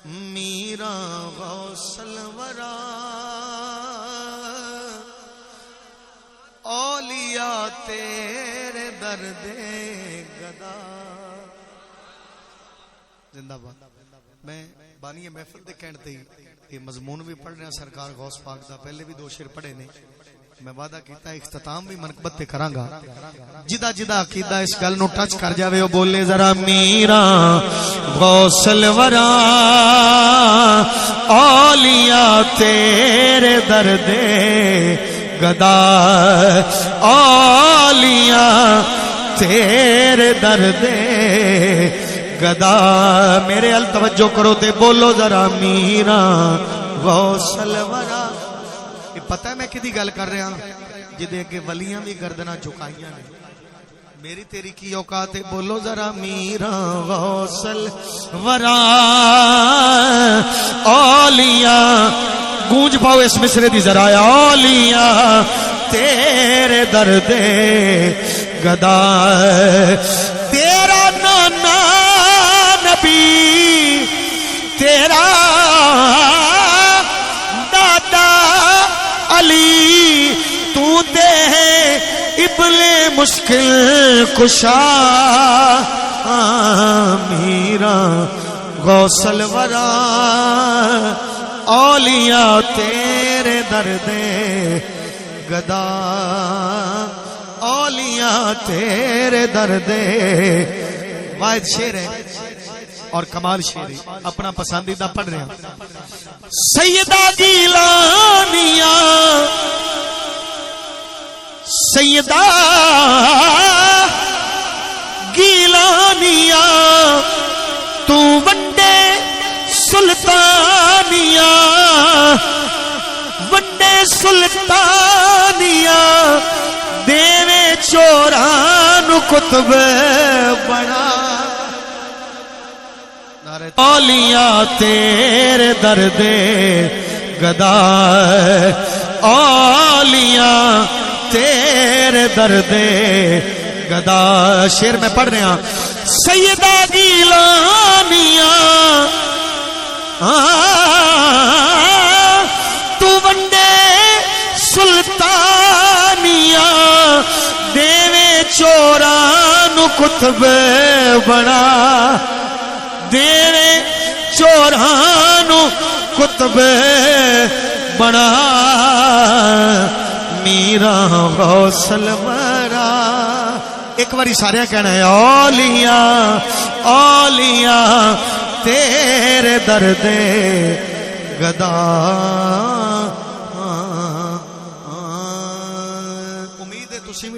میرا غوث الورا اولیاء تیرے درد گدا. زندہ باد. میں بانی محفل دے کہن تے یہ مضمون بھی پڑھ رہا سرکار غوث پاک دا. پہلے بھی 2 شعر پڑھے نے. میں وعدہ کیتا اختتام بھی منقبت تے کراں گا. جدا جدا عقیدہ اس گل نو ٹچ کر جاوے او بولے ذرا میرا غوث الورا اولیاء تیرے درد گدا اولیاء تیرے درد گدا. میرے ال توجہ کرو تے بولو ذرا میرا غوث الورا. یہ پتہ ہے میں کدی گل کر رہا جدے کہ ولیاں بھی گردناں جھکائیاں نے. میری تیری کی اوقات ہے بولو ذرا میرا غوث الورا اولیاء. گونج پاؤ اس مصرے دی ذرا اولیاء تیرے درد گدا. تیرا نانا نبی تیرا دادا علی تو دے ابن مشکل کشا. میرا غوث الورا اولیاء تیرے درد گدا اولیاء تیرے درد. واحد شعر ہے اور کمال شعر ہے اپنا پسندیدہ پڑھ رہے ہیں. سیدہ گیلانیہ سیدہ گیلانیہ تو ونڈے سلطانیہ ونڈے سلطانیہ دیوے چوران کتب بنا. اولیاء تیرے درد گدا اولیاء تیرے درد گدا. شعر میں پڑھ رہا سیدہ گیلانیہ تو ونڈے سلطانیہ دیوے چوران کتب بنا. دیوے چوران کتب بنا. میرا غوث الورا. ایک باری سارے کہنا ہے اولیاء اولیاء تیرے درد گدا. امید ہے تسی